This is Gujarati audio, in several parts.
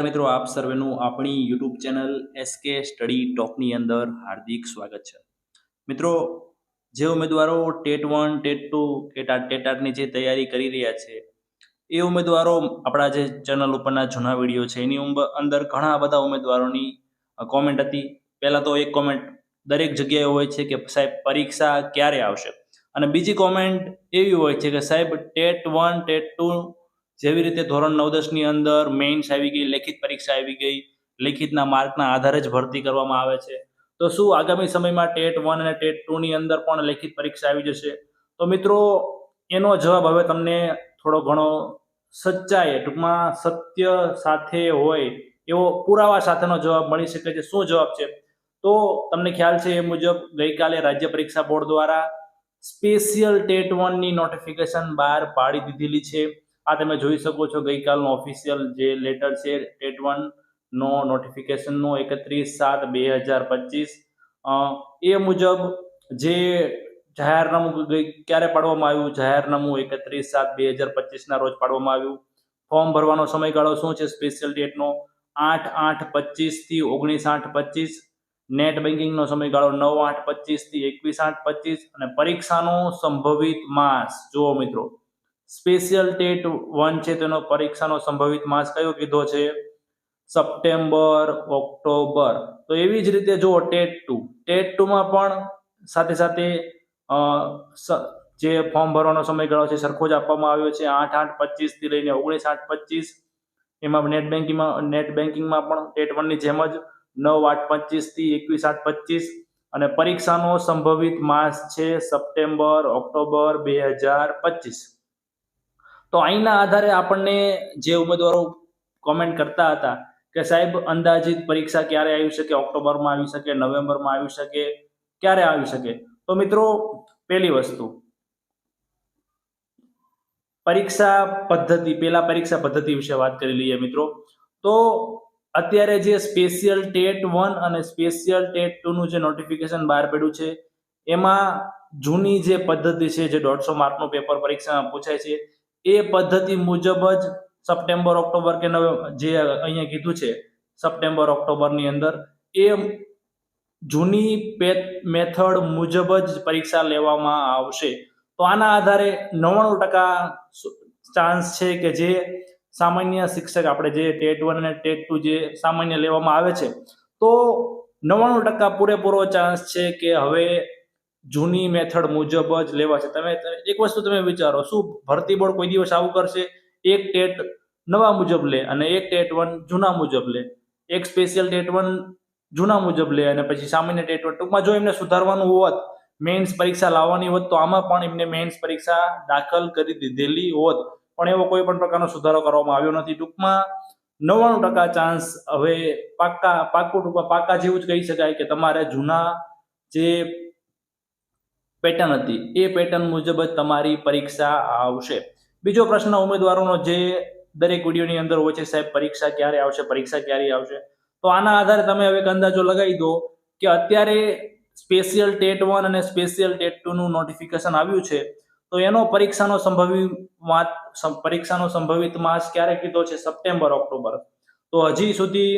નમસ્કાર મિત્રો, આપ સર્વેનું આપણી યુટ્યુબ ચેનલ એસકે સ્ટડી ટોકની અંદર હાર્દિક સ્વાગત છે. મિત્રો, જે ઉમેદવારો ટેટ 1, ટેટ 2 કે ટેટાટની જે તૈયારી કરી રહ્યા છે એ ઉમેદવારો આપણા જે ચેનલ ઉપરના જૂના વિડીયો છે એની અંદર ઘણા બધા ઉમેદવારોની કોમેન્ટ હતી. પહેલાં તો એક કોમેન્ટ દરેક જગ્યાએ હોય છે કે સાહેબ પરીક્ષા ક્યારે આવશે, અને બીજી કોમેન્ટ એવી હોય છે કે સાહેબ ટેટ 1, ટેટ 2 જેવી રીતે ધોરણ 9-10ની અંદર મેઇન્સ આવી ગઈ, લેખિત પરીક્ષા આવી ગઈ, લેખિતના માર્કના આધારે જ ભરતી કરવામાં આવે છે, તો શું આગામી સમયમાં ટેટ 1 અને ટેટ 2ની અંદર પણ લેખિત પરીક્ષા આવી જશે? તો મિત્રો, એનો જવાબ હવે તમને થોડો ઘણો સચ્ચાઈ, ટૂંકમાં સત્ય સાથે હોય એવો પુરાવા સાથેનો જવાબ મળી શકે છે. શું જવાબ છે? તો તમને ખ્યાલ છે એ મુજબ ગઈકાલે રાજ્ય પરીક્ષા બોર્ડ દ્વારા સ્પેશિયલ ટેટ 1ની નોટિફિકેશન બહાર પાડી દીધેલી છે. આ તમે જોઈ શકો છો, ગઈકાલનો ઓફિશિયલ જે લેટર છે ટેટ 1 નો નોટિફિકેશનનો 31/7/2025 એ મુજબ જે જાહેરનામું ક્યારે પાડવામાં આવ્યું? જાહેરનામું 31/7/2025ના રોજ પાડવામાં આવ્યું. ફોર્મ ભરવાનો સમયગાળો શું છે સ્પેશિયલ ટેટનો? 8/8/25 થી 19/8/25. નેટ બેન્કિંગનો સમયગાળો 9/8/25 થી 21/8/25. અને પરીક્ષાનો સંભવિત માસ જુઓ મિત્રો, સ્પેશિયલ ટેટ 1 છે તેનો પરીક્ષાનો સંભવિત માસ કયો કીધો છે? September, October. તો એવી જ રીતે જુઓ ટેટ 2માં પણ સાથે સાથે જે ફોર્મ ભરવાનો સમયગાળો છે સરખો જ આપવામાં આવ્યો છે, 8/8/25 થી લઈને 19/8/25. એમાં નેટ બેન્કિંગમાં પણ ટેટ 1ની જેમ જ 9/8/25 થી 21/8/25. અને પરીક્ષાનો સંભવિત માસ છે સપ્ટેમ્બર, ઓક્ટોબર 2025. તો અહીંના આધારે આપણને જે ઉમેદવારો કોમેન્ટ કરતા હતા કે સાહેબ અંદાજિત પરીક્ષા ક્યારે આવી શકે, ઓક્ટોબરમાં આવી શકે, નવેમ્બરમાં આવી શકે, ક્યારે આવી શકે? તો મિત્રો, પહેલી વસ્તુ, પરીક્ષા પદ્ધતિ વિશે વાત કરી લઈએ મિત્રો. તો અત્યારે જે સ્પેશિયલ ટેટ 1 અને સ્પેશિયલ ટેટ 2નું જે નોટિફિકેશન બહાર પડ્યું છે એમાં જૂની જે પદ્ધતિ છે, જે 150 માર્કનું પેપર પરીક્ષામાં પૂછાય છે એ પદ્ધતિ મુજબ જ સપ્ટેમ્બર, ઓક્ટોબર કે જે અહીંયા કીધું છે સપ્ટેમ્બર, ઓક્ટોબરની અંદર એ જૂની મેથડ મુજબ જ પરીક્ષા લેવામાં આવશે. તો આના આધારે 99% ચાન્સ છે કે જે સામાન્ય શિક્ષક, આપણે જે ટેટ 1 અને ટેટ 2 જે સામાન્ય લેવામાં આવે છે, તો 99% પૂરેપૂરો ચાન્સ છે કે હવે જૂની મેથડ મુજબ જ લેવાશે. તમે એક વસ્તુ તમે વિચારો, શું ભરતી બોર્ડ કોઈ દિવસ આવું કરશે? એક ટેટ નવા મુજબ લે અને એક ટેટ 1 જૂના મુજબ લે, એક સ્પેશિયલ ટેટ 1 જૂના મુજબ લે અને પછી સામાન્ય ટેટ 1. ટૂંકમાં જો એમને સુધારવાનું હોત, મેઇન્સ પરીક્ષા લાવવાની હોત, તો આમાં પણ એમને મેઇન્સ પરીક્ષા દાખલ કરી દીધેલી હોત, પણ એવો કોઈ પણ પ્રકારનો સુધારો કરવામાં આવ્યો નથી. ટૂંકમાં 99% ચાન્સ હવે પાકા જેવું જ કહી શકાય કે તમારે જૂના જે પેટર્ન હતી એ પેટર્ન મુજબ જ તમારી પરીક્ષા આવશે. બીજો પ્રશ્ન ઉમેદવારોનો જે દરેક વિડીયોની અંદર હોય છે, સાહેબ પરીક્ષા ક્યારે આવશે, પરીક્ષા ક્યારે આવશે? તો આના આધારે તમે હવે એક અંદાજો લગાવી દો કે અત્યારે સ્પેશિયલ ટેટ 1 અને સ્પેશિયલ ટેટ 2નું નોટિફિકેશન આવ્યું છે, તો એનો પરીક્ષાનો સંભવિત માસ ક્યારે કીધો છે? September, October. તો હજી સુધી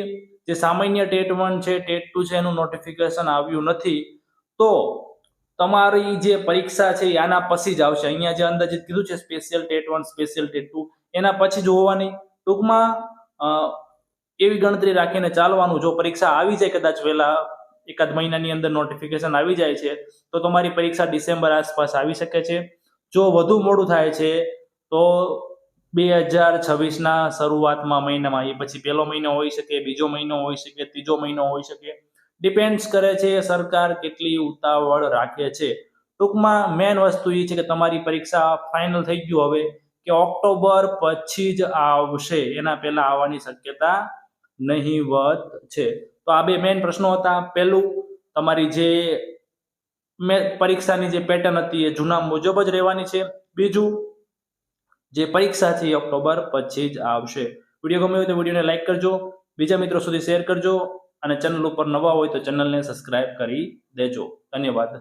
જે સામાન્ય ટેટ 1 છે, ટેટ 2 છે એનું નોટિફિકેશન આવ્યું નથી. તો તમારી જે પરીક્ષા છે એ આના પછી જ આવશે. અહીંયા જે અંદાજિત કીધું છે સ્પેશિયલ ટેટ 1, સ્પેશિયલ ટેટ 2, એના પછી જ હોવાની. ટૂંકમાં એવી ગણતરી રાખીને ચાલવાનું. જો પરીક્ષા આવી જાય કદાચ વહેલા એકાદ મહિનાની અંદર નોટિફિકેશન આવી જાય છે, તો તમારી પરીક્ષા ડિસેમ્બર આસપાસ આવી શકે છે. જો વધુ મોડું થાય છે તો 2026ના શરૂઆતમાં મહિનામાં, એ પછી પહેલો મહિનો હોઈ શકે, બીજો મહિનો હોઈ શકે, ત્રીજો મહિનો હોઈ શકે. ડિપેન્ડ્સ કરે છે સરકાર કેટલી ઉતાવળ રાખે છે. ટૂંકમાં મેન વસ્તુ એ છે કે તમારી પરીક્ષા ફાઇનલ થઈ ગયું હવે કે ઓક્ટોબર પછી જ આવશે, એના પહેલા આવવાની શક્યતા નહીવત છે. તો આ બે મેઇન પ્રશ્નો હતા. પહેલું, તમારી જે પરીક્ષાની જે પેટર્ન હતી એ જૂના મુજબ જ રહેવાની છે. બીજું, જે પરીક્ષા છે એ ઓક્ટોબર પછી જ આવશે. વિડીયો ગમ્યો હોય તો વિડીયોને લાઈક કરજો, બીજા મિત્રો સુધી શેર કરજો, અને ચેનલ ઉપર નવા હોય તો ચેનલને સબસ્ક્રાઇબ કરી દેજો. ધન્યવાદ.